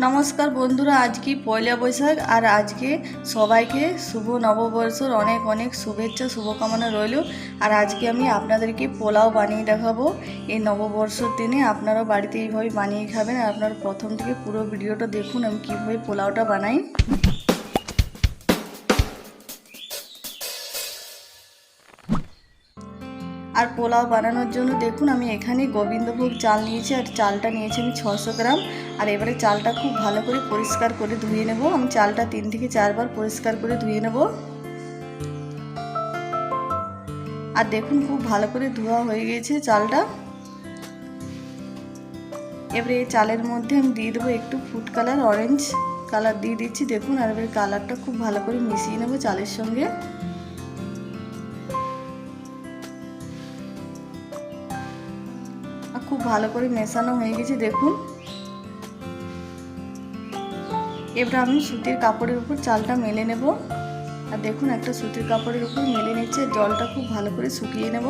নমস্কার বন্ধুরা, আজকে পয়লা বৈশাখ আর আজকে সবাইকে শুভ নববর্ষের অনেক অনেক শুভেচ্ছা শুভকামনা রইল। আর আজকে আমি আপনাদেরকে পোলাও বানিয়ে দেখাবো। এই নববর্ষের দিনে আপনারা বাড়িতে এইভাবে বানিয়ে খাবেন। আর আপনারা প্রথম থেকে পুরো ভিডিওটা দেখুন আমি কীভাবে পোলাওটা বানাই। আর পোলাও বানানোর জন্য দেখুন আমি এখানে গোবিন্দভোগ চাল নিয়েছি, আর চালটা নিয়েছি আমি 600 গ্রাম। আর এবারে চালটা খুব ভালো করে পরিষ্কার করে ধুয়ে নেব। আমি চালটা 3 থেকে 4 বার পরিষ্কার করে ধুয়ে নেব। আর দেখুন খুব ভালো করে ধোয়া হয়ে গেছে চালটা। এবারে এই চালের মধ্যে আমি দিয়ে দেবো একটু ফুড কালার, অরেঞ্জ কালার দিয়ে দিচ্ছি দেখুন। আর এবারে কালারটা খুব ভালো করে মিশিয়ে নেব চালের সঙ্গে। খুব ভালো করে মেশানো হয়ে গেছে দেখুন। এবার আমি সুতির কাপড়ের উপর চালটা মেলে নেব। আর দেখুন একটা সুতির কাপড়ের উপর মেলে নিচ্ছে। জলটা খুব ভালো করে শুকিয়ে নেব।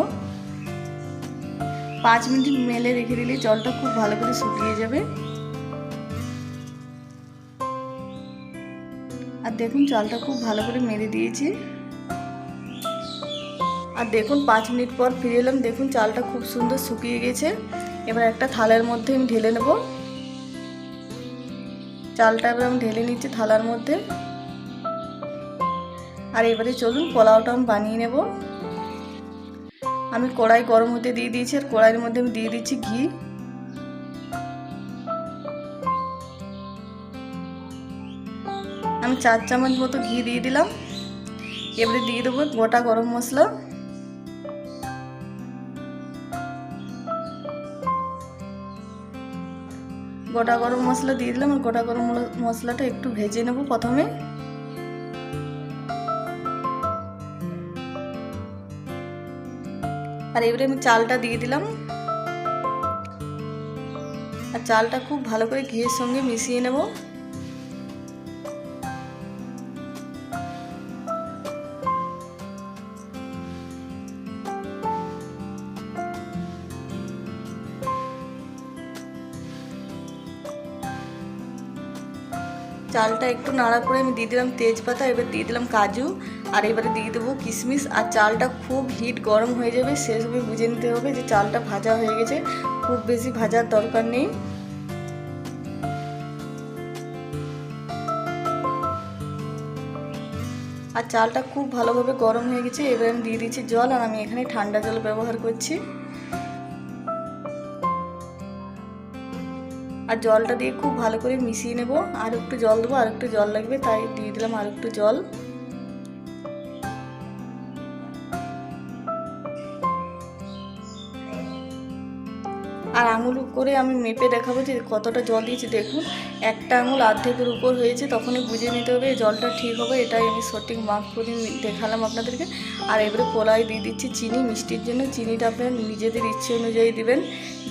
5 মিনিট মেলে রেখে দিলে জলটা খুব ভালো করে শুকিয়ে যাবে। আর দেখুন চালটা খুব ভালো করে মেলে দিয়েছি। আর দেখুন 5 মিনিট পর ফিরে এলাম। দেখুন চালটা খুব সুন্দর শুকিয়ে গেছে। এবার একটা থালার মধ্যে আমি ঢেলে নেব। চালটা এবার আমি ঢেলে নিচ্ছি থালার মধ্যে। আর এবারে চলুন পোলাওটা আমি বানিয়ে নেব। আমি কড়াই গরম হতে দিয়ে দিয়েছি। আর কড়াইয়ের মধ্যে আমি দিয়ে দিচ্ছি ঘি। আমি 4 চামচ মতো ঘি দিয়ে দিলাম। এবারে দিয়ে দেবো গোটা গরম মশলা। গোটা গরম মশলা দিয়ে দিলাম। আর গোটা গরম মশলাটা একটু ভেজে নেব প্রথমে। আর এবারে আমি চালটা দিয়ে দিলাম। আর চালটা খুব ভালো করে ঘিয়ের সঙ্গে মিশিয়ে নেব। চালটা একটু নাড়ার পরে আমি দিয়ে দিলাম তেজপাতা, এবার দিয়ে দিলাম কাজু, আর এবারে দিয়ে দেবো কিশমিশ। আর চালটা খুব হিট গরম হয়ে যাবে, সে সময় বুঝে নিতে হবে যে চালটা ভাজা হয়ে গেছে। খুব বেশি ভাজার দরকার নেই। আর চালটা খুব ভালোভাবে গরম হয়ে গেছে। এবার আমি দিয়ে দিচ্ছি জল। আর আমি এখানে ঠান্ডা জল ব্যবহার করছি। আর জলটা দিয়ে খুব ভালো করে মিশিয়ে নেব। আর একটু জল দেবো, আর একটু জল লাগবে, তাই দিয়ে দিলাম আর একটু জল। আর আঙুল করে আমি মেপে দেখাবো যে কতটা জল দিয়েছি। দেখুন একটা আঙুল অর্ধেকের উপর হয়েছে, তখনই বুঝে নিতে হবে জলটা ঠিক হবে। এটাই আমি সঠিক মাপ করে দেখালাম আপনাদেরকে। আর এবারে পোলায় দিয়ে দিচ্ছি চিনি মিষ্টির জন্য। চিনিটা আপনারা নিজেদের ইচ্ছে অনুযায়ী দিবেন,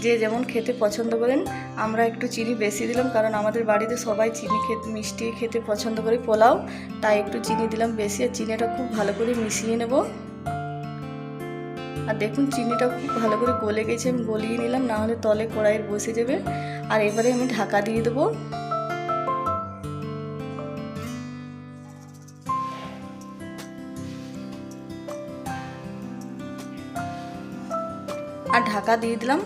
যে যেমন খেতে পছন্দ করেন। আমরা একটু চিনি বেশি দিলাম, কারণ আমাদের বাড়িতে সবাই চিনি মিষ্টি খেতে পছন্দ করে পোলাও, তাই একটু চিনি দিলাম বেশি। আর চিনিটা খুব ভালো করে মিশিয়ে নেব। আর দেখুন চিনিটা খুব ভালো করে গলে গেছে, আমি গলিয়ে নিলাম, না হলে তলে কড়াইয়ের বসে যাবে। আর এবারে আমি ঢাকা দিয়ে দেবো। আর ঢাকা দিয়ে দিলাম।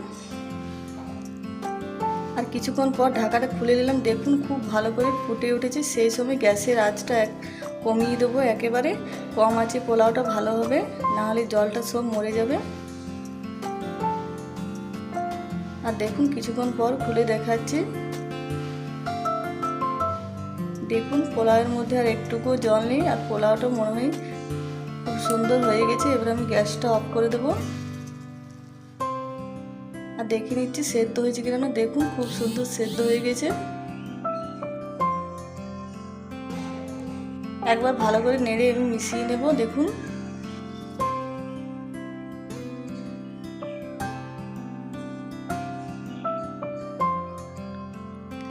আর কিছুক্ষণ পর ঢাকাটা খুলে নিলাম। দেখুন খুব ভালো করে ফুটে উঠেছে। সেই সময় গ্যাসের আঁচটা কমিয়ে দেবো, একেবারে কম আঁচে পোলাওটা ভালো হবে, না হলে জলটা সব মরে যাবে। আর দেখুন কিছুক্ষণ পর খুলে দেখাচ্ছি। দেখুন পোলাওয়ের মধ্যে আর একটুকু জল নেই। আর পোলাওটা মনে হয় খুব সুন্দর হয়ে গেছে। এবার আমি গ্যাসটা অফ করে দেবো। আর দেখে নিচ্ছি সেদ্ধ হয়েছে কিনা না। দেখুন খুব সুন্দর সেদ্ধ হয়ে গেছে। একবার ভালো করে নেড়ে আমি মিশিয়ে নেব। দেখুন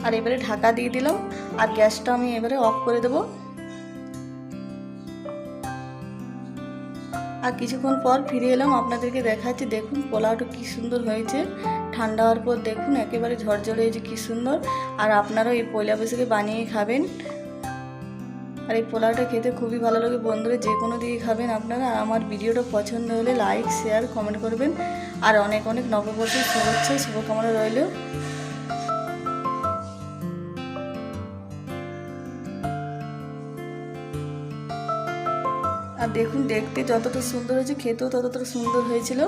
আর এবারে ঢাকা দিয়ে দিলাম। আর গ্যাসটা আমি এবারে অফ করে দেবো। আর কিছুক্ষণ পর ফিরে এলাম, আপনাদেরকে দেখাচ্ছি। দেখুন পোলাওটা কি সুন্দর হয়েছে। ঠান্ডা হওয়ার পর দেখুন একেবারে ঝরঝরে হয়েছে, কী সুন্দর। আর আপনারাও এই পয়লা বৈশাখে বানিয়ে খাবেন। আর এই পোলাওটা খেতে খুবই ভালো লাগে বন্ধুরা, যে কোনো দিকে খাবেন আপনারা। আর আমার ভিডিওটা পছন্দ হলে লাইক শেয়ার কমেন্ট করবেন। আর অনেক অনেক নববর্ষের শুভেচ্ছা শুভকামনা রইল। আর দেখুন দেখতে যতটা সুন্দর হয়েছে খেতেও ততটা সুন্দর হয়েছিল।